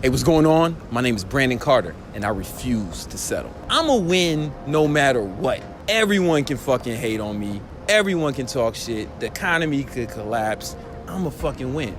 Hey, what's going on? My name is Brandon Carter, and I refuse to settle. I'ma win no matter what. Everyone can fucking hate on me. Everyone can talk shit. The economy could collapse. I'ma fucking win.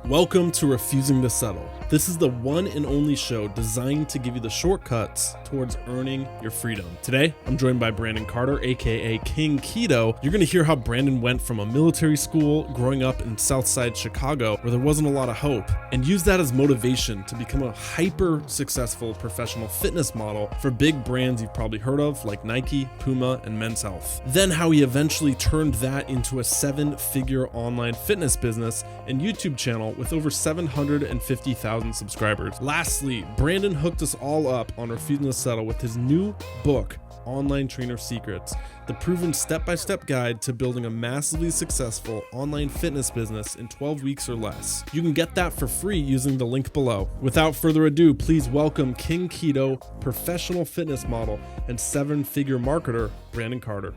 Welcome to Refusing to Settle. This is the one and only show designed to give you the shortcuts towards earning your freedom. Today, I'm joined by Brandon Carter, aka King Keto. You're gonna hear how Brandon went from a military school growing up in Southside Chicago where there wasn't a lot of hope, and used that as motivation to become a hyper successful professional fitness model for big brands you've probably heard of like Nike, Puma, and Men's Health. Then how he eventually turned that into a 7-figure online fitness business and YouTube channel with over 750,000 subscribers. Lastly, Brandon hooked us all up on Refusing to Settle with his new book, Online Trainer Secrets, the proven step-by-step guide to building a massively successful online fitness business in 12 weeks or less. You can get that for free using the link below. Without further ado, please welcome King Keto, professional fitness model, and 7-figure marketer, Brandon Carter.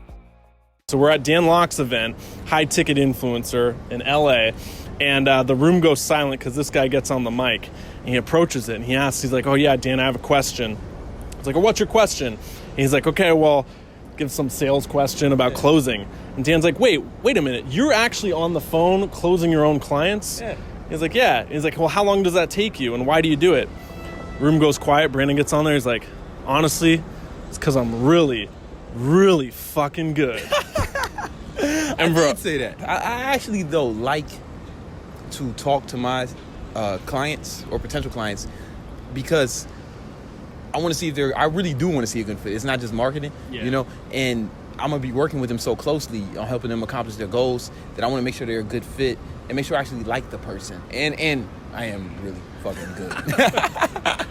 So we're at Dan Locke's event, high ticket influencer in LA, and the room goes silent because this guy gets on the mic and he approaches it and he asks, he's like, "Oh yeah, Dan, I have a question." It's like, "Oh, what's your question?" And he's like, "Okay, well, give some sales question about closing." And Dan's like, wait a minute, you're actually on the phone closing your own clients? Yeah. He's like, yeah. He's like, well, how long does that take you and why do you do it? Room goes quiet. Brandon gets on there. He's like, honestly, it's because I'm really fucking good. And I did say that. I actually, though, like to talk to my clients or potential clients because I want to see if I really do want to see a good fit. It's not just marketing, you know, and I'm going to be working with them so closely on helping them accomplish their goals that I want to make sure they're a good fit and make sure I actually like the person. And I am really fucking good.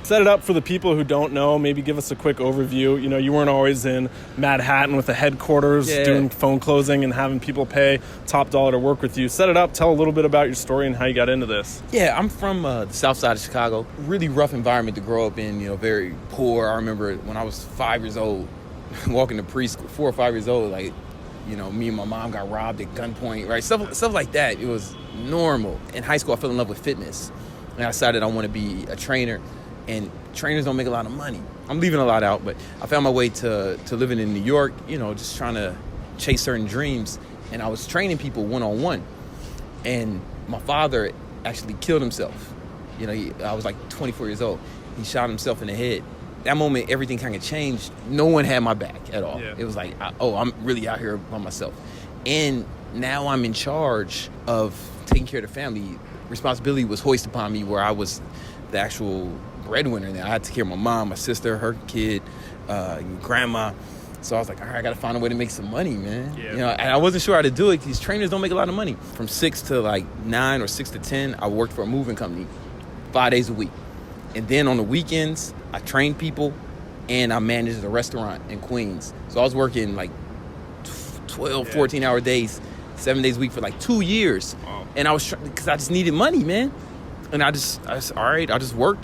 Set it up for the people who don't know. Maybe give us a quick overview. You know, you weren't always in Manhattan with the headquarters doing phone closing and having people pay top dollar to work with you. Set it up. Tell a little bit about your story and how you got into this. Yeah, I'm from the Southside of Chicago. Really rough environment to grow up in, you know, very poor. I remember when I was 5 years old, walking to preschool, 4 or 5 years old, like, you know, me and my mom got robbed at gunpoint, right? Stuff like that. It was normal. In high school, I fell in love with fitness. And I decided I want to be a trainer. And trainers don't make a lot of money. I'm leaving a lot out, but I found my way to living in New York, you know, just trying to chase certain dreams. And I was training people one-on-one. And my father actually killed himself. You know, I was like 24 years old. He shot himself in the head. That moment, everything kind of changed. No one had my back at all. Yeah. It was like, I'm really out here by myself. And now I'm in charge of taking care of the family. Responsibility was hoisted upon me where I was the actual breadwinner now. I had to take care of my mom, my sister, her kid, grandma. So I was like, all right, I got to find a way to make some money, man. Yeah. You know, and I wasn't sure how to do it. These trainers don't make a lot of money. From 6 to like 9 or 6 to 10, I worked for a moving company 5 days a week. And then on the weekends, I trained people and I managed a restaurant in Queens. So I was working like 12, 14-hour days, 7 days a week for like 2 years. Wow. And I was because I just needed money, man. And I just all right, I'll just work,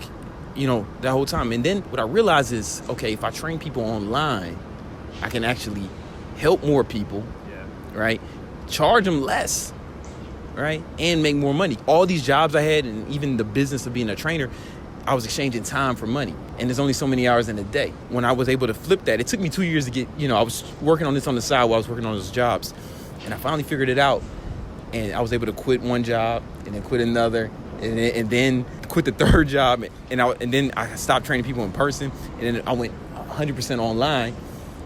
you know, that whole time. And then what I realized is, okay, if I train people online, I can actually help more people, right? Charge them less, right? And make more money. All these jobs I had and even the business of being a trainer, I was exchanging time for money. And there's only so many hours in a day. When I was able to flip that, it took me 2 years to get, you know, I was working on this on the side while I was working on those jobs. And I finally figured it out. And I was able to quit one job and then quit another and then quit the third job. And then I stopped training people in person. And then I went 100% online.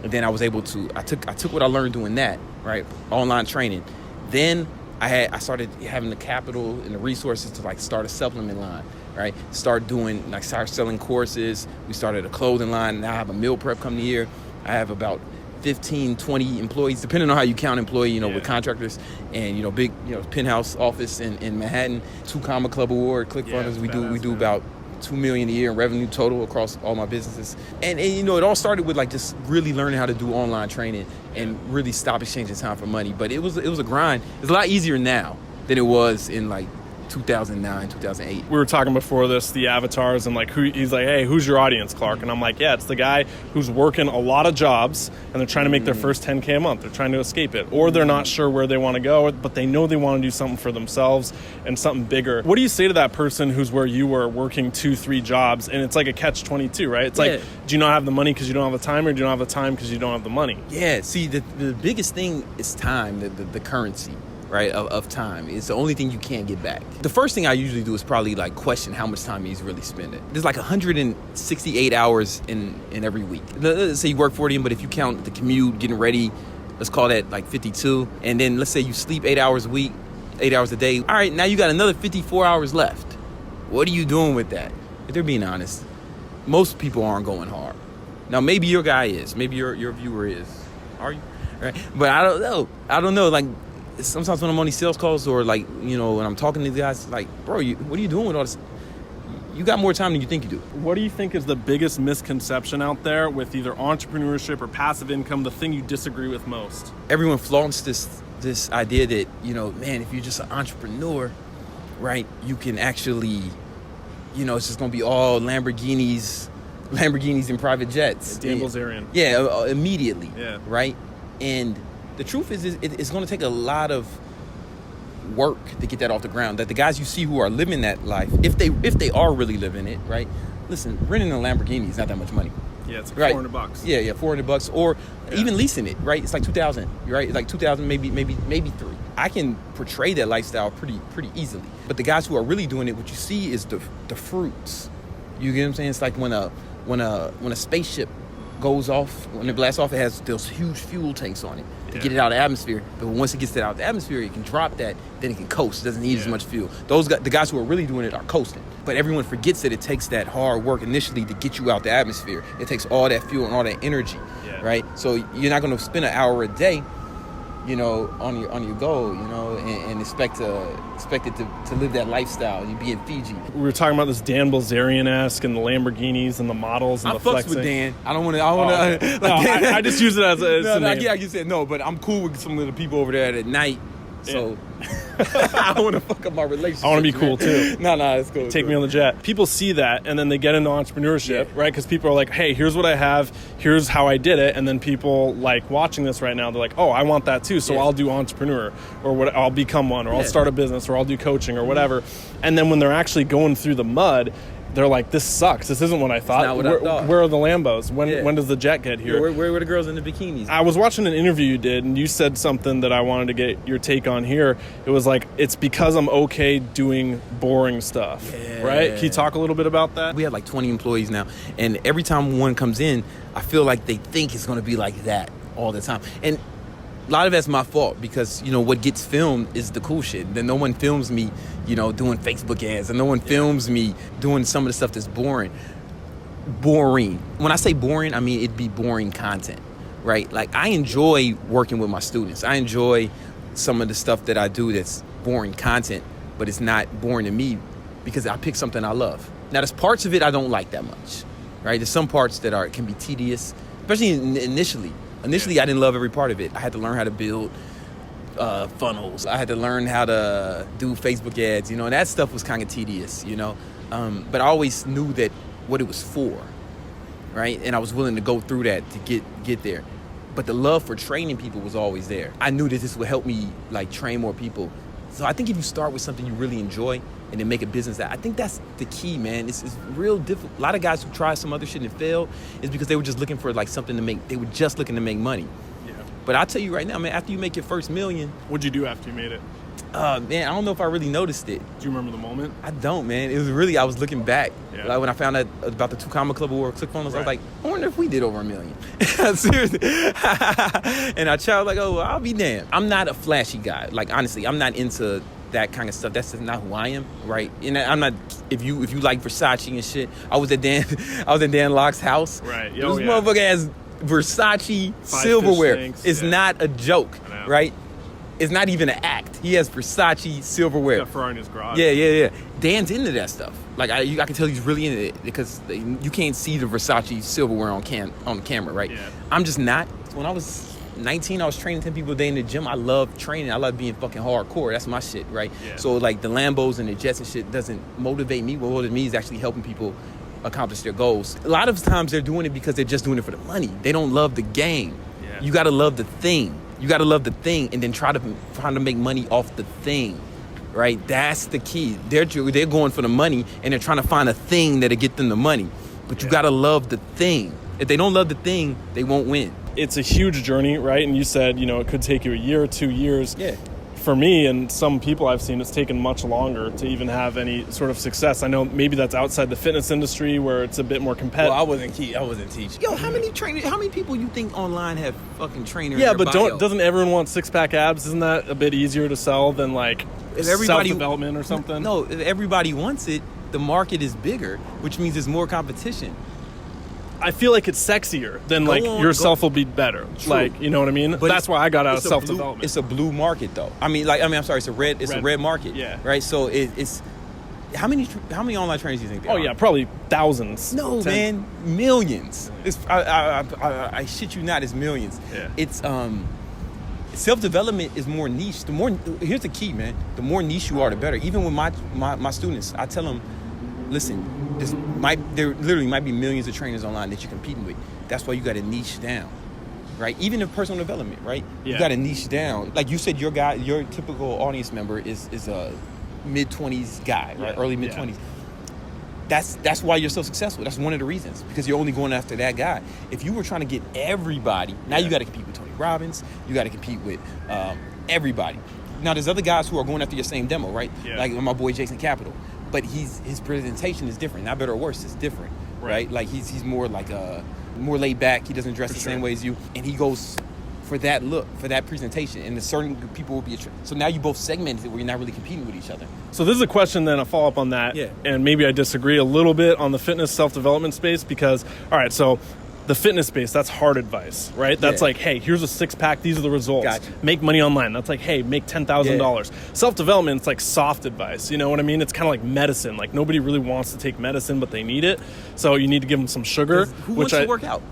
And then I was able to, I took what I learned doing that, right? Online training. Then I started having the capital and the resources to like start a supplement line, right? Start selling courses. We started a clothing line. Now I have a meal prep company here. I have about 15, 20 employees, depending on how you count employee, you know, with contractors and, you know, big, you know, penthouse office in Manhattan, 2 Comma Club Award, ClickFunnels. We do about $2 million a year in revenue total across all my businesses. And you know, it all started with like just really learning how to do online training and really stop exchanging time for money. But it was a grind. It's a lot easier now than it was in like 2009, 2008. We were talking before this, the avatars, and like he's like, hey, who's your audience, Clark? And I'm like, yeah, it's the guy who's working a lot of jobs and they're trying to make their first 10K a month. They're trying to escape it, or they're not sure where they want to go, but they know they want to do something for themselves and something bigger. What do you say to that person who's where you were, working 2-3 jobs, and it's like a catch-22, right? It's like, do you not have the money because you don't have the time, or do you not have the time because you don't have the money? Yeah, see, the biggest thing is time, the currency, right, of time. It's the only thing you can't get back. The first thing I usually do is probably like question how much time he's really spending. There's like 168 hours in every week. Let's say you work 40, but if you count the commute, getting ready, let's call that like 52. And then let's say you sleep 8 hours a week, 8 hours a day. All right, now you got another 54 hours left. What are you doing with that? If they're being honest, most people aren't going hard. Now, maybe your guy is. Maybe your viewer is. Are you? Right? But I don't know. Like, sometimes when I'm on these sales calls, or like, you know, when I'm talking to these guys, like, bro, what are you doing with all this? You got more time than you think you do. What do you think is the biggest misconception out there with either entrepreneurship or passive income, the thing you disagree with most? Everyone flaunts this idea that, you know, man, if you're just an entrepreneur, right, you can actually, you know, it's just going to be all Lamborghinis and private jets. Dan Bilzerian. Yeah, immediately. Yeah. Right? And the truth is it's going to take a lot of work to get that off the ground. That the guys you see who are living that life, if they are really living it, right? Listen, renting a Lamborghini is not that much money. Yeah, it's like right? $400. Yeah, $400, or even leasing it, right? It's like $2,000, right? It's like $2,000, maybe $3,000. I can portray that lifestyle pretty easily. But the guys who are really doing it, what you see is the fruits. You get what I'm saying? It's like when a spaceship goes off, when it blasts off, it has those huge fuel tanks on it to get it out of the atmosphere. But once it gets it out of the atmosphere, it can drop that, then it can coast. It doesn't need as much fuel. The guys who are really doing it are coasting. But everyone forgets that it takes that hard work initially to get you out the atmosphere. It takes all that fuel and all that energy, right? So you're not going to spend an hour a day, you know, on your goal, you know, and expect it to live that lifestyle. You be in Fiji. We were talking about this Dan Bilzerian-esque and the Lamborghinis and the models and I the flexing. fucks with Dan. I don't want to. I just use it as a name. Yeah, you said no, but I'm cool with some of the people over there at night. So I don't want to fuck up my relationship. I want to be cool too. No, it's cool. Take me on the jet. People see that and then they get into entrepreneurship, right? Because people are like, hey, here's what I have. Here's how I did it. And then people like watching this right now, they're like, oh, I want that too. So I'll do entrepreneur, or what? I'll become one, or I'll start a business, or I'll do coaching or whatever. And then when they're actually going through the mud, they're like, this sucks. This isn't what I thought. Not what I thought. Where are the Lambos? When does the jet get here? Where were the girls in the bikinis? I was watching an interview you did, and you said something that I wanted to get your take on here. It was like, it's because I'm okay doing boring stuff, right? Can you talk a little bit about that? We have like 20 employees now, and every time one comes in, I feel like they think it's going to be like that all the time. And a lot of that's my fault, because, you know, what gets filmed is the cool shit. Then no one films me, you know, doing Facebook ads, and no one films me doing some of the stuff that's boring. When I say boring, I mean it'd be boring content, right? Like, I enjoy working with my students. I enjoy some of the stuff that I do that's boring content, but it's not boring to me because I pick something I love. Now, there's parts of it I don't like that much, right? There's some parts that can be tedious, especially initially. Initially, I didn't love every part of it. I had to learn how to build funnels. I had to learn how to do Facebook ads, you know, and that stuff was kind of tedious, you know. But I always knew that what it was for, right? And I was willing to go through that to get there. But the love for training people was always there. I knew that this would help me, like, train more people. So I think if you start with something you really enjoy and then make a business I think that's the key, man. It's real difficult. A lot of guys who try some other shit and fail is because they were just looking for like something to make. They were just looking to make money. Yeah. But I'll tell you right now, man, after you make your first $1 million. What'd you do after you made it? Man, I don't know if I really noticed it. Do you remember the moment? I don't, man. It was really, I was looking back. Yeah. Like when I found out about the 2 Comma Club Award ClickFunnels, I was like, I wonder if we did over $1 million. Seriously. And I tried, like, oh, well, I'll be damned. I'm not a flashy guy. Like, honestly, I'm not into that kind of stuff. That's just not who I am, right? And I'm not. If you like Versace and shit, I was at Dan Locke's house. Right. This motherfucker has Versace silverware. It's not a joke, right? It's not even an act. He has Versace silverware. He's got Ferrari in his garage. Yeah. Dan's into that stuff. Like I can tell he's really into it because you can't see the Versace silverware on the camera, right? Yeah. I'm just not. When I was 19, I was training 10 people a day in the gym. I love training. I love being fucking hardcore. That's my shit, right? Yeah. So like the Lambos and the jets and shit doesn't motivate me. What motivates me is actually helping people accomplish their goals. A lot of times they're doing it because they're just doing it for the money. They don't love the game. Yeah. You got to love the thing. You got to love the thing and then try to make money off the thing, right? That's the key. They're going for the money and they're trying to find a thing that'll get them the money. But you got to love the thing. If they don't love the thing, they won't win. It's a huge journey, right? And you said, it could take you a year or 2 years. Yeah. For me and some people I've seen, it's taken much longer to even have any sort of success. I know maybe that's outside the fitness industry where it's a bit more competitive. Well, I wasn't teaching. Yo, how many people you think online have fucking trainers? Yeah, in their but bio? doesn't everyone want six-pack abs? Isn't that a bit easier to sell than like self-development or something? No, if everybody wants it, the market is bigger, which means there's more competition. I feel like it's sexier than yourself will be better. True. Like, you know what I mean? But that's why I got out of self-development. It's a blue market though. I'm sorry, it's a red market. Yeah. Right. So it's how many online trainers do you think there are? Oh yeah, probably thousands. No, man, millions. It's I shit you not, it's millions. Yeah. It's self-development is more niche. Here's the key, man. The more niche you are, the better. Even with my students, I tell them, listen, there literally might be millions of trainers online that you're competing with. That's why you got to niche down, right? Even in personal development, right? Yeah. You got to niche down. Like you said, your typical audience member is a mid-20s guy, right? Yeah. Early mid-20s. That's why you're so successful. That's one of the reasons, because you're only going after that guy. If you were trying to get everybody, now you got to compete with Tony Robbins. You got to compete with everybody. Now there's other guys who are going after your same demo, right? Yeah. Like my boy Jason Capital. But his presentation is different. Not better or worse, it's different, right? Like he's more like more laid back. He doesn't dress the same way as you, and he goes for that look, for that presentation. And the certain people will be so now you both segmented it where you're not really competing with each other. So this is a question, then a follow up on that. Yeah. And maybe I disagree a little bit on the fitness self-development space because, all right, so the fitness space, that's hard advice, right? That's like, hey, here's a six-pack, these are the results. Gotcha. Make money online. That's like, hey, make $10,000. Self-development, it's like soft advice, you know what I mean? It's kind of like medicine. Like nobody really wants to take medicine, but they need it. So you need to give them some sugar. Who wants to work out?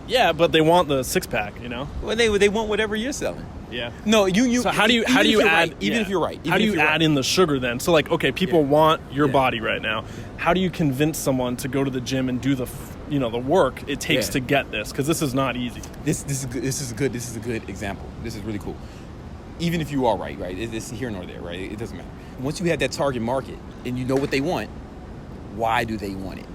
Yeah, but they want the six-pack, you know? Well, they want whatever you're selling. Yeah. No, you. So how do you add? Even if you're right. How do you add in the sugar then? So like, okay, people want your body right now. How do you convince someone to go to the gym and do the work it takes to get this? Because this is not easy. This is good. This is a good example. This is really cool. Even if you are right? It's here nor there, right? It doesn't matter. Once you have that target market and you know what they want, why do they want it,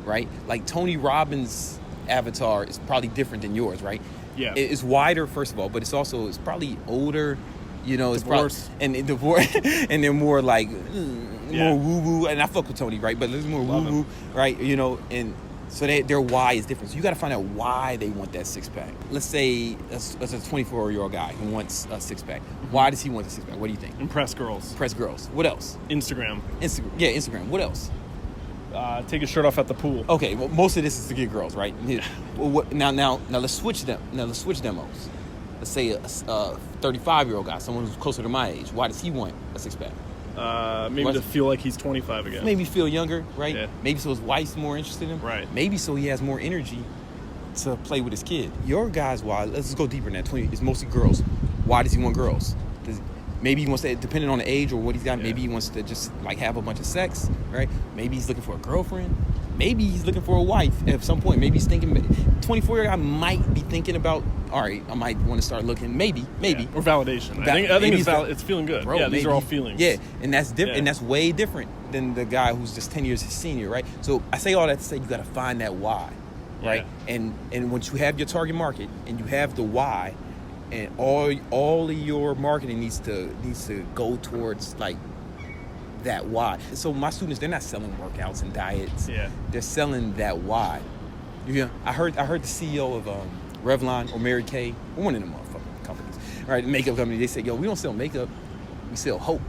right? Like Tony Robbins' avatar is probably different than yours, right? Yeah. It's wider, first of all, but it's probably older. It's Divorce. probably divorce, and they're more like more woo woo. And I fuck with Tony, right? But there's more woo woo, right? And so their why is different. So you got to find out why they want that six pack. Let's say it's a 24-year-old guy who wants a six pack. Why does he want a six pack? What do you think? Impress girls. Impress girls. What else? Instagram. Instagram. What else? Take your shirt off at the pool. Okay, well, most of this is to get girls, right? Now let's switch them. Now let's switch demos. Let's say a 35-year-old guy, someone who's closer to my age. Why does he want a six pack? Maybe to feel like he's 25 again. Maybe feel younger, right? Yeah. Maybe so his wife's more interested in him. Right. Maybe so he has more energy to play with his kid. Your guy's why? Let's just go deeper than that. 20 is mostly girls. Why does he want girls? Maybe he wants to, depending on the age or what he's got, maybe he wants to just like have a bunch of sex, right? Maybe he's looking for a girlfriend. Maybe he's looking for a wife at some point. Maybe he's thinking, 24-year-old guy might be thinking about, all right, I might want to start looking, maybe. Yeah. Or validation. I think it's feeling good. Bro, these are all feelings. Yeah, and that's different, and that's way different than the guy who's just 10 years his senior, right? So I say all that to say you got to find that why, right? Yeah. And once you have your target market and you have the why, and all of your marketing needs to go towards like that why. So my students, they're not selling workouts and diets. Yeah. They're selling that why. Yeah. I heard the CEO of Revlon or Mary Kay, one of them motherfucking companies, right? Makeup company. They said, yo, we don't sell makeup, we sell hope.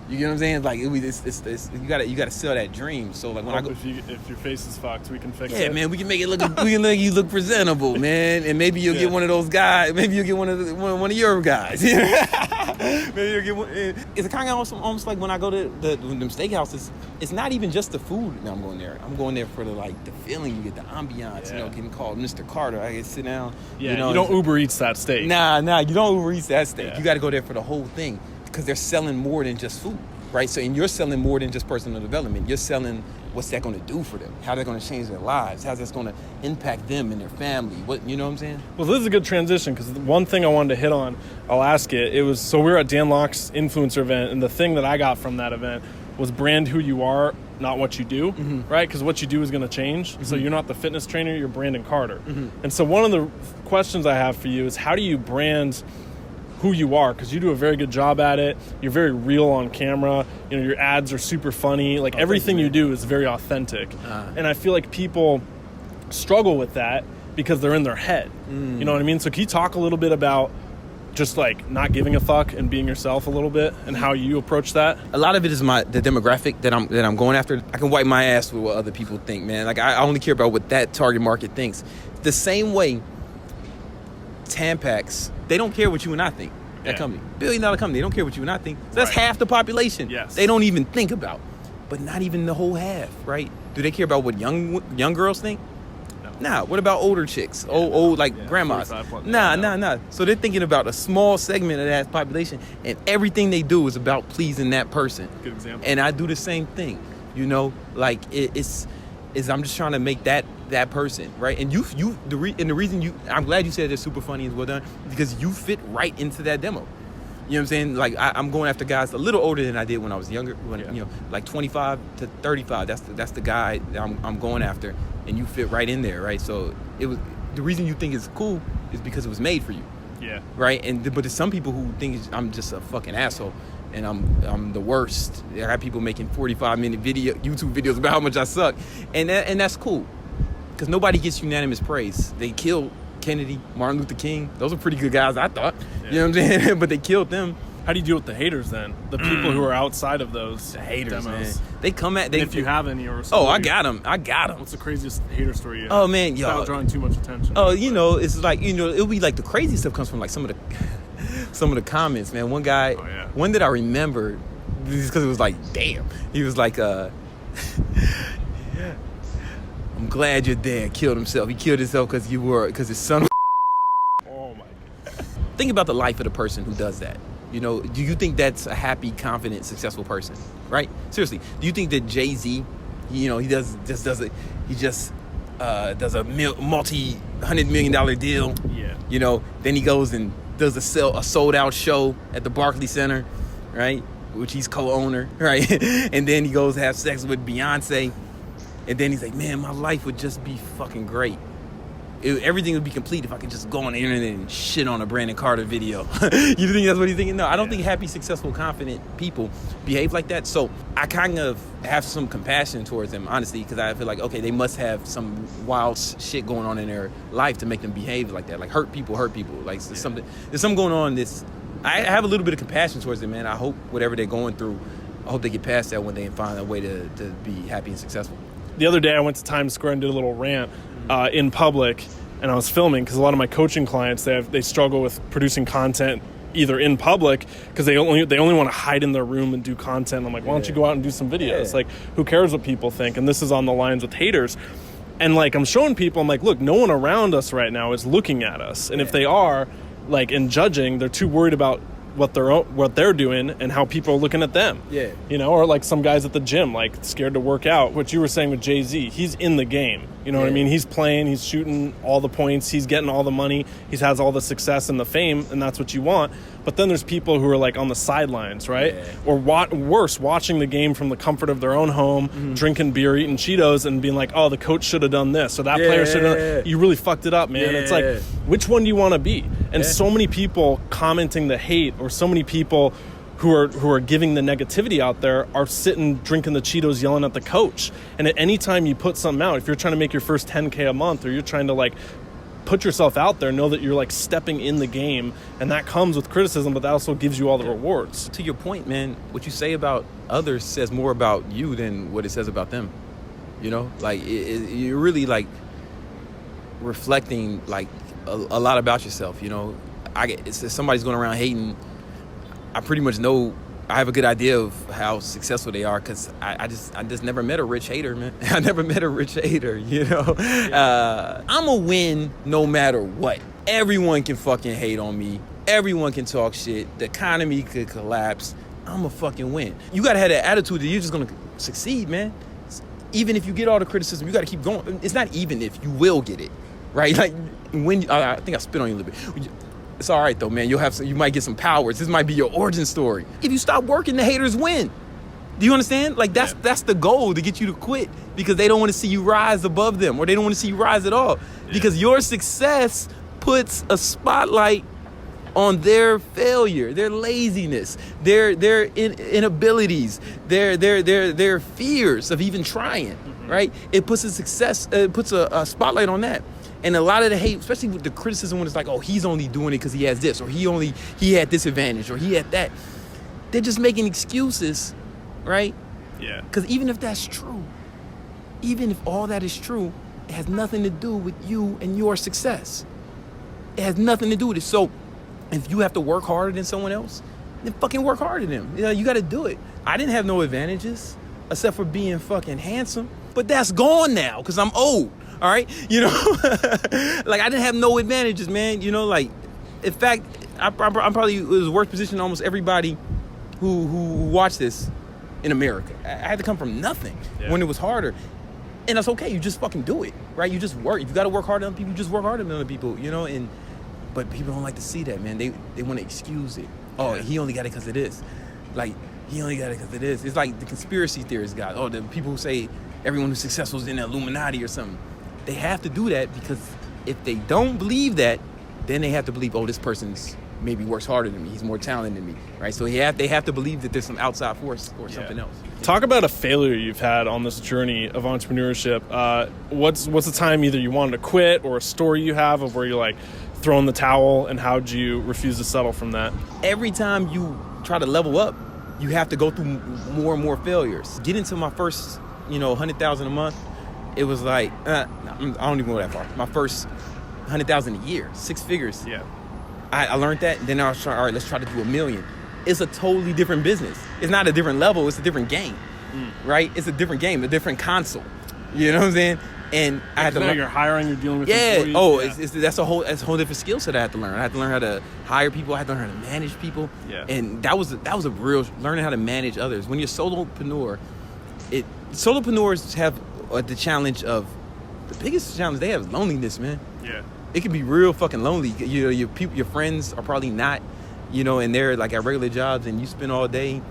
You get what I'm saying? Like it's you gotta sell that dream. So like when I go, if your face is fucked, we can fix it. Yeah, man, we can make it look. We can make you look presentable, man. And maybe you'll get one of those guys. Maybe you'll get one of your guys. Maybe you'll get one. It's kind of almost like when I go to them steakhouses. It's not even just the food that I'm going there. I'm going there for the feeling you get, the ambiance. Yeah. Getting called Mr. Carter. I get to sit down. Yeah, you don't Uber Eats that steak. Nah, you don't Uber Eats that steak. Yeah. You got to go there for the whole thing because they're selling more than just food, right? So, and you're selling more than just personal development. You're selling what's that going to do for them? How they're going to change their lives? How's that's going to impact them and their family? You know what I'm saying? Well, this is a good transition because one thing I wanted to hit on, I'll ask it. It was, so we were at Dan Locke's influencer event, and the thing that I got from that event was brand who you are, not what you do, right? Because what you do is going to change. So you're not the fitness trainer, you're Brandon Carter. And so one of the questions I have for you is, how do you brand who you are? Because you do a very good job at it. You're very real on camera. Your ads are super funny. Like everything you do is very authentic. And I feel like people struggle with that because they're in their head. You know what I mean? So can you talk a little bit about just like not giving a fuck and being yourself a little bit and how you approach that? A lot of it is the demographic that I'm going after. I can wipe my ass with what other people think, man. Like I only care about what that target market thinks. The same way Tampax, they don't care what you and I think. That company, $1 billion company, they don't care what you and I think. So that's half the population. Yes. They don't even think about, but not even the whole half, right? Do they care about what young girls think? Nah. What about older chicks? Old grandmas? Nah. So they're thinking about a small segment of that population, and everything they do is about pleasing that person. Good example. And I do the same thing. Like it's I'm just trying to make that person, right? And the reason I'm glad you said they're super funny and well done, because you fit right into that demo. You know what I'm saying? Like I'm going after guys a little older than I did when I was younger. Like 25 to 35. That's the guy that I'm going after, and you fit right in there, right? So it was the reason you think it's cool is because it was made for you. Yeah. Right. But there's some people who think I'm just a fucking asshole, and I'm the worst. I got people making 45-minute YouTube videos about how much I suck, and that's cool, because nobody gets unanimous praise. They killed Kennedy, Martin Luther King. Those are pretty good guys, I thought. Yeah. You know what I'm saying? But they killed them. How do you deal with the haters then? The people who are outside of those the haters, demos. man. They come at. If you have any, or I got them. What's the craziest hater story you have? Oh man, yo, without drawing too much attention. Oh, it's like it'll be like the crazy stuff comes from like some of the comments, man. One guy, one that I remember, because it was like, damn. He was like, I'm glad you're there. Killed himself. He killed himself because his son. Oh my God. Think about the life of the person who does that. Do you think that's a happy, confident, successful person? Right? Seriously, do you think that Jay-Z, he does a multi-$100 million deal? Yeah. Then he goes and does a sold-out show at the Barclays Center, right? Which he's co-owner, right? And then he goes to have sex with Beyonce, and then he's like, man, my life would just be fucking great. Everything would be complete if I could just go on the internet and shit on a Brandon Carter video. You think that's what he's thinking? No, I don't think happy, successful, confident people behave like that. So I kind of have some compassion towards them, honestly, because I feel like, okay, they must have some wild shit going on in their life to make them behave like that. Like hurt people. Like there's something going on. I have a little bit of compassion towards them, man. I hope whatever they're going through, I hope they get past that when they find a way to be happy and successful. The other day I went to Times Square and did a little rant in public, and I was filming because a lot of my coaching clients, they struggle with producing content either in public because they only want to hide in their room and do content. I'm like, why don't you go out and do some videos? Like, who cares what people think? And this is on the lines with haters. And like, I'm showing people, I'm like, look, no one around us right now is looking at us. And if they are, like, in judging, they're too worried about what they're doing and how people are looking at them. Yeah. Or like some guys at the gym, like scared to work out. What you were saying with Jay-Z, he's in the game. You know what I mean? He's playing, he's shooting all the points, he's getting all the money, he has all the success and the fame, and that's what you want. But then there's people who are like on the sidelines, right? Yeah. Or worse, watching the game from the comfort of their own home, drinking beer, eating Cheetos, and being like, oh, the coach should have done this, or that player should have done. You really fucked it up, man. Yeah. It's like, which one do you want to be? And so many people commenting the hate, or so many people who are giving the negativity out there are sitting drinking the Cheetos, yelling at the coach. And at any time you put something out, if you're trying to make your first $10K a month, or you're trying to like put yourself out there, know that you're like stepping in the game, and that comes with criticism, but that also gives you all the rewards. To your point, man, what you say about others says more about you than what it says about them. You know, like you're really like reflecting like a lot about yourself. You know, if somebody's going around hating, I pretty much know. I have a good idea of how successful they are because I just never met a rich hater, man. I never met a rich hater, you know. I'm a win no matter what. Everyone can fucking hate on me. Everyone can talk shit. The economy could collapse. I'm a fucking win. You gotta have that attitude that you're just gonna succeed, man. Even if you get all the criticism, you gotta keep going. It's not even if, you will get it, right? Like when I think I spit on you a little bit. It's all right though, man. You might get some powers. This might be your origin story. If you stop working, the haters win. Do you understand? Like that's the goal, to get you to quit, because they don't want to see you rise above them, or they don't want to see you rise at all. Yeah. Because your success puts a spotlight on their failure, their laziness, their inabilities, their fears of even trying. Mm-hmm. Right? It puts a spotlight on that. And a lot of the hate, especially with the criticism, when it's like, oh, he's only doing it because he has this, or he had this advantage, or he had that. They're just making excuses, right? Yeah. Because even if that's true, even if all that is true, it has nothing to do with you and your success. It has nothing to do with it. So if you have to work harder than someone else, then fucking work harder than them. You know, you got to do it. I didn't have no advantages except for being fucking handsome, but that's gone now because I'm old. All right, you know, like I didn't have no advantages, man. You know, like, in fact, I'm probably in the worst position than almost everybody who watched this in America. I had to come from nothing when it was harder, and that's okay. You just fucking do it, right? You just work. If you got to work harder than people, you just work harder than other people, you know. But people don't like to see that, man. They want to excuse it. Oh, he only got it because of this. Like, he only got it because of this. It's like the conspiracy theorists got. Oh, the people who say everyone who's successful is in the Illuminati or something. They have to do that because if they don't believe that, then they have to believe, oh, this person's maybe works harder than me. He's more talented than me, right? So they have to believe that there's some outside force or something else. Talk about a failure you've had on this journey of entrepreneurship. What's the time either you wanted to quit, or a story you have of where you're like throwing the towel, and how'd you refuse to settle from that? Every time you try to level up, you have to go through more and more failures. Get into my first, $100,000 a month. It was like, I don't even go that far. My first $100,000 a year, 6 figures. Yeah. I learned that, and then I was trying, all right, let's try to do $1 million. It's a totally different business. It's not a different level, it's a different game, right? It's a different game, a different console. You know what I'm saying? And I had to learn. You're hiring, you're dealing with employees. That's a whole different skill set I had to learn. I had to learn how to hire people. I had to learn how to manage people. Yeah. And that was a real learning how to manage others. When you're solopreneur, solopreneurs have the challenge of, the biggest challenge they have is loneliness, man. Yeah. It can be real fucking lonely. Your people, your friends are probably not, and they're like at regular jobs, and you spend all day,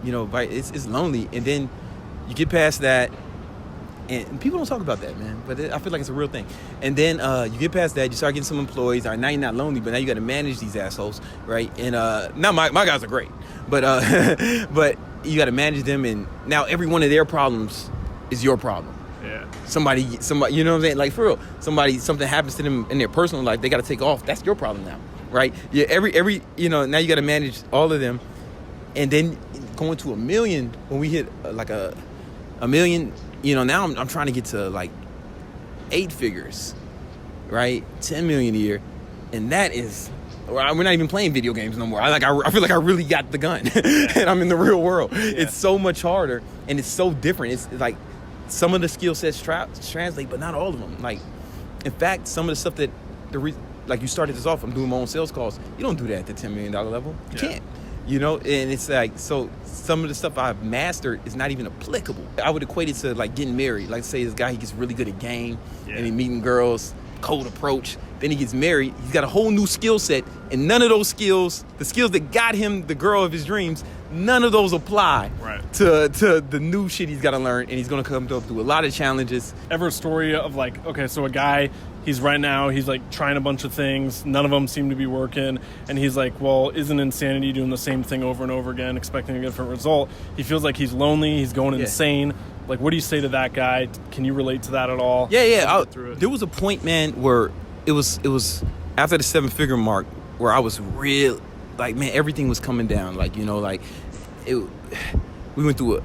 it's lonely. And then you get past that, and people don't talk about that, man. But I feel like it's a real thing. And then you get past that, you start getting some employees. All right, now you're not lonely, but now you got to manage these assholes, right? And now my guys are great, but but you got to manage them, and now every one of their problems is your problem. Yeah. Somebody, you know what I'm saying? Like, for real, something happens to them in their personal life, they got to take off. That's your problem now, right? Yeah. Every now you got to manage all of them, and then going to $1 million. When we hit like a million, now I'm trying to get to like 8 figures, right? 10 million a year, and that is. We're not even playing video games no more. I feel like I really got the gun, and I'm in the real world. Yeah. It's so much harder, and it's so different. It's like some of the skill sets translate, but not all of them. Like, in fact, some of the stuff that like you started this off, I'm doing my own sales calls. You don't do that at the $10 million level. You can't. And it's like, so some of the stuff I've mastered is not even applicable. I would equate it to like getting married. Like, say this guy, he gets really good at game, and he meeting girls, cold approach. Then he gets married. He's got a whole new skill set, and none of those skills, the skills that got him the girl of his dreams, none of those apply to the new shit he's got to learn, and he's going to come through a lot of challenges. Ever a story of like, okay, so a guy, he's like trying a bunch of things, none of them seem to be working, and he's like, well, isn't insanity doing the same thing over and over again, expecting a different result? He feels like he's lonely, he's going insane. Like, what do you say to that guy? Can you relate to that at all? Yeah. There was a point, man, where was after the 7-figure mark where I was real, like, man, everything was coming down. Like, you know, like, we went through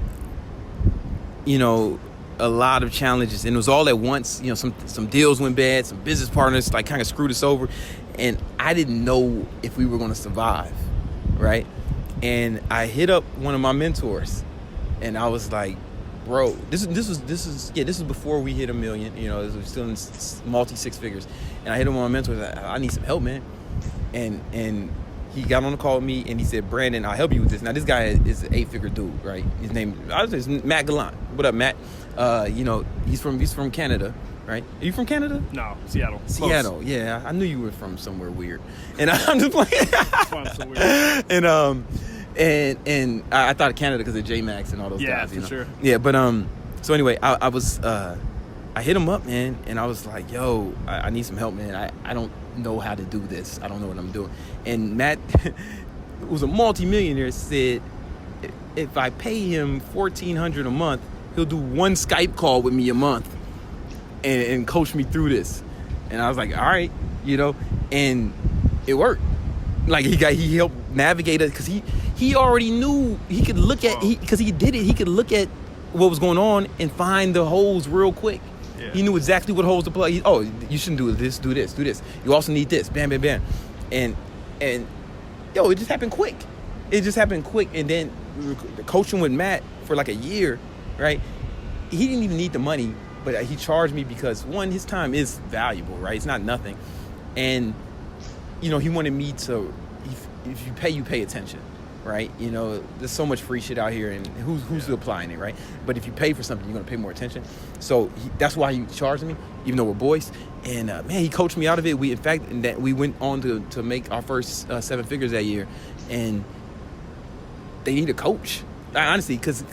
a lot of challenges, and it was all at once. You know, some deals went bad, some business partners like kind of screwed us over, and I didn't know if we were going to survive, right? And I hit up one of my mentors, and I was like, bro, this is before we hit $1 million. You know, it was still in multi 6 figures, and I hit him on my mentor. I need some help, man. And he got on the call with me, and he said, Brandon, I'll help you with this. Now, this guy is an 8-figure dude, right? His name is Matt Gallant. What up, Matt? You know, he's from Canada, right? Are you from Canada? No, Seattle. Seattle, close. Yeah. I knew you were from somewhere weird. And I'm just playing. That's why I'm so weird. And I thought of Canada because of J-Max and all those guys. Yeah, for sure. Yeah, but so anyway, I hit him up, man, and I was like, yo, I need some help, man. I don't know how to do this. I don't know what I'm doing. And Matt, who was a multi-millionaire, said if I pay him $1,400 a month, he'll do one Skype call with me a month and coach me through this. And I was like, all right, you know, and it worked. Like he helped navigate it because he already knew he could look at because he did it. He could look at what was going on and find the holes real quick. Yeah. He knew exactly what holes to plug. You shouldn't do this. Do this. Do this. You also need this. Bam, bam, bam. And yo, it just happened quick. And then coaching with Matt for like a year, right? He didn't even need the money, but he charged me because, one, his time is valuable, right? It's not nothing. And, you know, he wanted me to, if you pay attention, right? You know, there's so much free shit out here, and who's applying it, right? But if you pay for something, you're going to pay more attention. So that's why he charged me, even though we're boys. And, man, he coached me out of it. We went on to make our first 7 figures that year. And they need a coach, honestly, because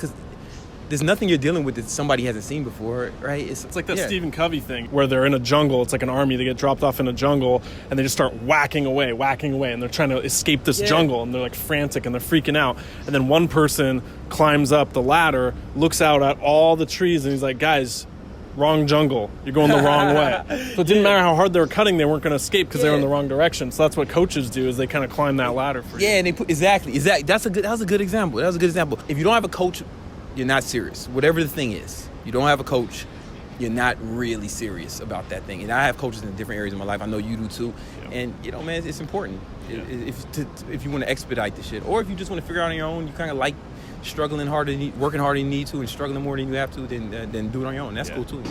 there's nothing you're dealing with that somebody hasn't seen before, right? It's like that Stephen Covey thing where they're in a jungle. It's like an army. They get dropped off in a jungle, and they just start whacking away, and they're trying to escape this jungle, and they're like frantic, and they're freaking out. And then one person climbs up the ladder, looks out at all the trees, and he's like, guys, wrong jungle. You're going the wrong way. So it didn't matter how hard they were cutting, they weren't going to escape because they were in the wrong direction. So that's what coaches do, is they kind of climb that ladder for you. Yeah, and they put exactly. That was a good example. If you don't have a coach, you're not serious. Whatever the thing is, you don't have a coach, you're not really serious about that thing. And I have coaches in different areas of my life. I know you do too. Yeah. And, you know, man, it's important. Yeah. If you want to expedite the shit, or if you just want to figure out on your own, you kind of like struggling harder, working harder than you need to, and struggling more than you have to, then do it on your own. That's cool too.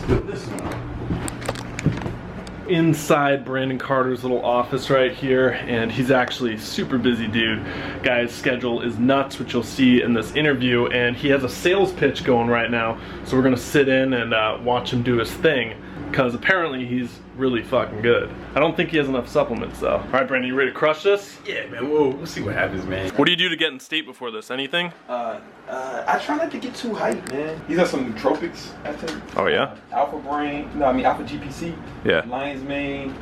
Inside Brandon Carter's little office right here, and he's actually a super busy dude. Guy's schedule is nuts, which you'll see in this interview, and he has a sales pitch going right now, so we're gonna sit in and watch him do his thing, because apparently he's really fucking good. I don't think he has enough supplements though. All right, Brandon, you ready to crush this? Yeah, man, we'll see what happens, man. What do you do to get in state before this? Anything? I try not to get too hyped, man. These are some nootropics, I think. Oh, yeah? Alpha GPC. Yeah. Lion's mane,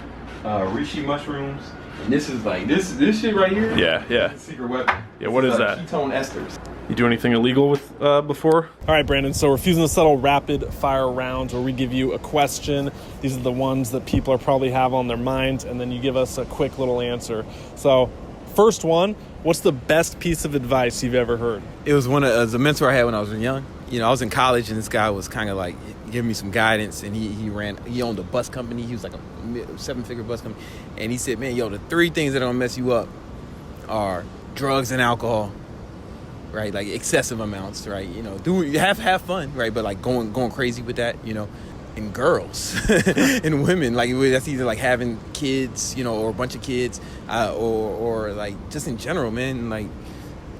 reishi mushrooms. And this is like, this shit right here. Yeah. This is a secret weapon. Yeah, what is that? Ketone esters. You do anything illegal with before? All right, Brandon, so Refusing to Settle rapid fire rounds where we give you a question. These are the ones that people are probably have on their minds, and then you give us a quick little answer. So, first one, what's the best piece of advice you've ever heard? It was a mentor I had when I was young. You know, I was in college, and this guy was kind of like giving me some guidance, and he owned a bus company. He was like a 7-figure bus company. And he said, man, yo, the 3 things that are gonna mess you up are drugs and alcohol, right? Like excessive amounts, right? You know, have fun, right? But like going crazy with that, you know. And girls and women, like that's either like having kids, you know, or a bunch of kids, or like just in general, man. Like,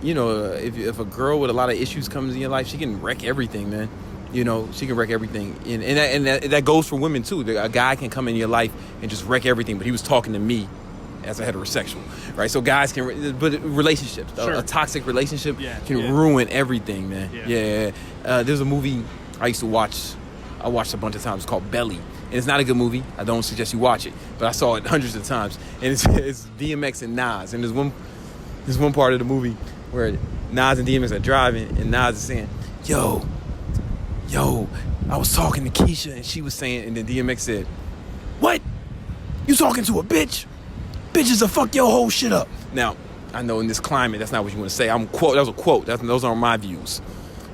you know, if a girl with a lot of issues comes in your life, she can wreck everything, man. You know, she can wreck everything, and that goes for women too. A guy can come in your life and just wreck everything, but he was talking to me as a heterosexual, right? So guys can, but relationships, sure. a toxic relationship can ruin everything, man. Yeah. There's a movie I used to watch. I watched a bunch of times. It's called Belly, and it's not a good movie. I don't suggest you watch it, but I saw it hundreds of times. And it's DMX and Nas, and there's one part of the movie where Nas and DMX are driving, and Nas is saying, "Yo, I was talking to Keisha, and she was saying," and then DMX said, "What? You talking to a bitch? Bitches will fuck your whole shit up. Now, I know in this climate, that's not what you want to say. That was a quote. Those aren't my views.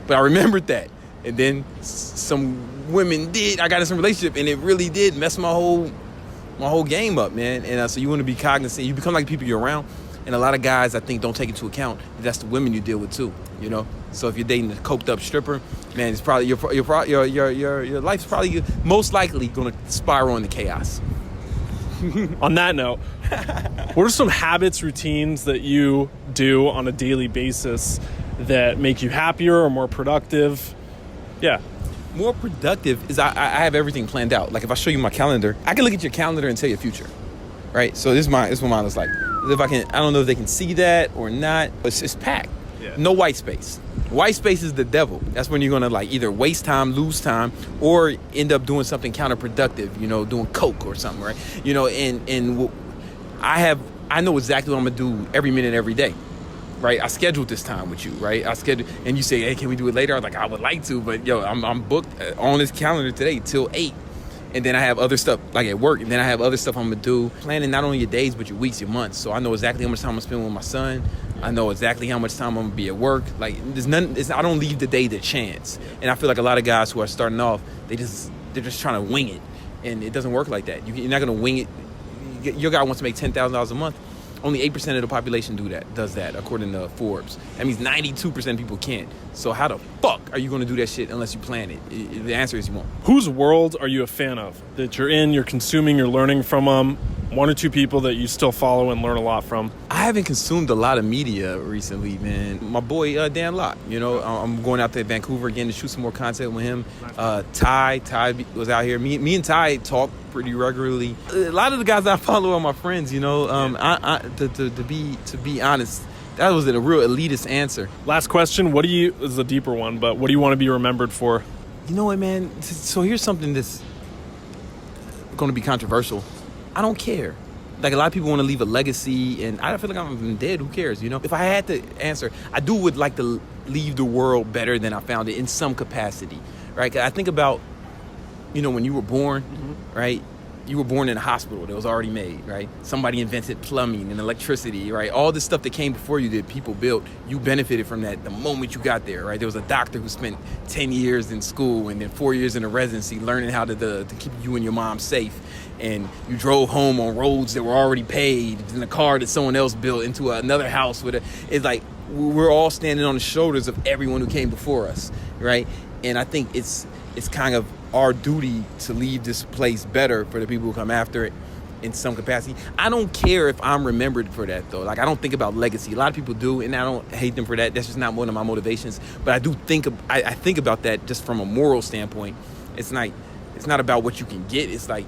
But I remembered that. And then some women did. I got in some relationship, and it really did mess my whole game up, man. And so you want to be cognizant. You become like the people you're around. And a lot of guys, I think, don't take into account that's the women you deal with too. You know. So if you're dating a coked up stripper, man, it's probably your life's probably most likely going to spiral into chaos. On that note, what are some habits, routines that you do on a daily basis that make you happier or more productive? Yeah. More productive is I have everything planned out. Like if I show you my calendar, I can look at your calendar and tell your future, right? So this is what mine looks like. I don't know if they can see that or not, but it's packed. Yeah. No white space. White space is the devil. That's when you're gonna like either waste time, lose time, or end up doing something counterproductive. You know, doing coke or something, right? You know, and I know exactly what I'm gonna do every minute, every day. Right, I scheduled this time with you, right? And you say, hey, can we do it later? I was like, I would like to, but yo, I'm booked on this calendar today till 8. And then I have other stuff, like at work, and then I have other stuff I'm gonna do. Planning not only your days, but your weeks, your months. So I know exactly how much time I'm gonna spend with my son. I know exactly how much time I'm gonna be at work. Like, I don't leave the day to chance. And I feel like a lot of guys who are starting off, they're just trying to wing it. And it doesn't work like that. You're not gonna wing it. Your guy wants to make $10,000 a month. Only 8% of the population does that, according to Forbes. That means 92% of people can't. So how the fuck are you going to do that shit unless you plan it? The answer is you won't. Whose world are you a fan of? That you're in, you're consuming, you're learning from them? One or two people that you still follow and learn a lot from? I haven't consumed a lot of media recently, man. My boy, Dan Locke, you know, I'm going out to Vancouver again to shoot some more content with him. Ty was out here. Me and Ty talk pretty regularly. A lot of the guys I follow are my friends, you know. To be honest, that was a real elitist answer. Last question. This is a deeper one, but what do you want to be remembered for? You know what, man? So here's something that's going to be controversial. I don't care. Like, a lot of people want to leave a legacy, and I feel like I'm dead. Who cares, you know? If I had to answer, I would like to leave the world better than I found it in some capacity, right? 'Cause I think about, you know, when you were born, right? You were born in a hospital that was already made, right? Somebody invented plumbing and electricity, right? All this stuff that came before you that people built, you benefited from that the moment you got there, right? There was a doctor who spent 10 years in school and then 4 years in a residency learning how to keep you and your mom safe. And you drove home on roads that were already paved in a car that someone else built into another house it's like we're all standing on the shoulders of everyone who came before us, right? And I think it's kind of our duty to leave this place better for the people who come after it in some capacity. I don't care if I'm remembered for that, though. Like, I don't think about legacy. A lot of people do, and I don't hate them for that. That's just not one of my motivations. But I do think I think about that just from a moral standpoint. It's not about what you can get. It's like,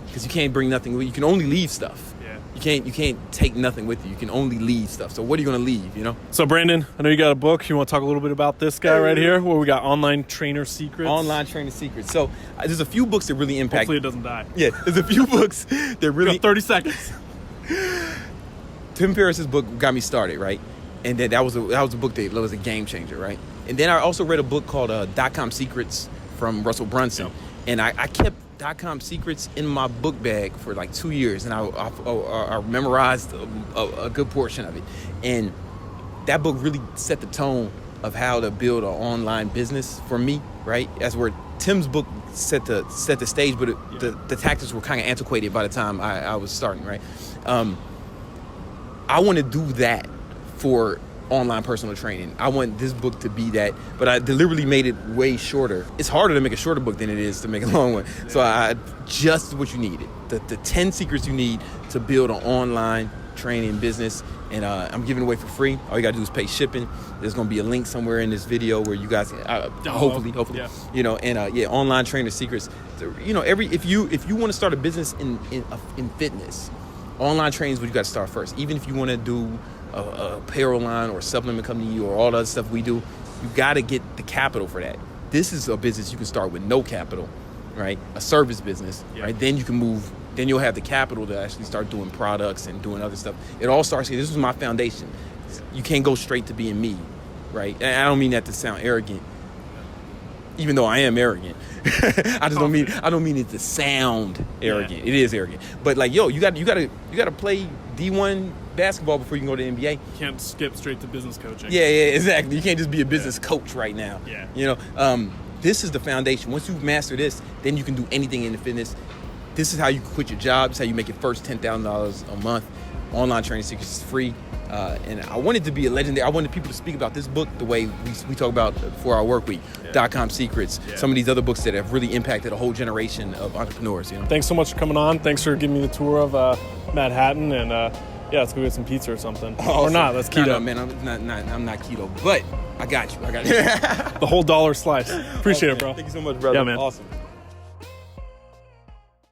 because you can't bring nothing. You can only leave stuff. Yeah. You can't take nothing with you. You can only leave stuff. So what are you going to leave, you know? So, Brandon, I know you got a book. You want to talk a little bit about this guy right here? Where we got Online Trainer Secrets. Online Trainer Secrets. So there's a few books that really impact. Hopefully it doesn't die. Yeah, there's a few books that really. 30 seconds. Tim Ferriss's book got me started, right? And then that was a book that was a game changer, right? And then I also read a book called .com Secrets from Russell Brunson. Yep. And I kept .com Secrets in my book bag for like 2 years, and I memorized a good portion of it. And that book really set the tone of how to build an online business for me, right? That's where Tim's book set the stage, but the tactics were kind of antiquated by the time I was starting, right? I want to do that for online personal training. I want this book to be that, but I deliberately made it way shorter. It's harder to make a shorter book than it is to make a long one. So I just what you needed. The 10 secrets you need to build an online training business. And I'm giving it away for free. All you got to do is pay shipping. There's going to be a link somewhere in this video where you guys, hopefully, yeah. You know, and Online Trainer Secrets. You know, if you want to start a business in fitness, online training is what you got to start first. Even if you want to do a apparel line or a supplement company or all the other stuff we do, you got to get the capital for that. This is a business you can start with no capital, right? A service business, right? Then you can move. Then you'll have the capital to actually start doing products and doing other stuff. It all starts here. This was my foundation. You can't go straight to being me, right? And I don't mean that to sound arrogant. even though I am arrogant. I don't mean it to sound arrogant. It is arrogant. But like, yo, you got to play D1 basketball before you can go to the NBA. You can't skip straight to business coaching. Yeah, exactly. You can't just be a business coach right now. Yeah. You know, this is the foundation. Once you master this, then you can do anything in the fitness. This is how you quit your job. This is how you make your first $10,000 a month. Online training secrets is free. And I wanted to be a legendary. I wanted people to speak about this book the way we talk about 4-Hour Workweek, .com Secrets, some of these other books that have really impacted a whole generation of entrepreneurs. You know? Thanks so much for coming on. Thanks for giving me the tour of Manhattan. And let's go get some pizza or something. Or not. That's keto. No, man, I'm not keto, but I got you. The whole dollar slice. Appreciate it, bro. Thank you so much, brother. Yeah, man. Awesome.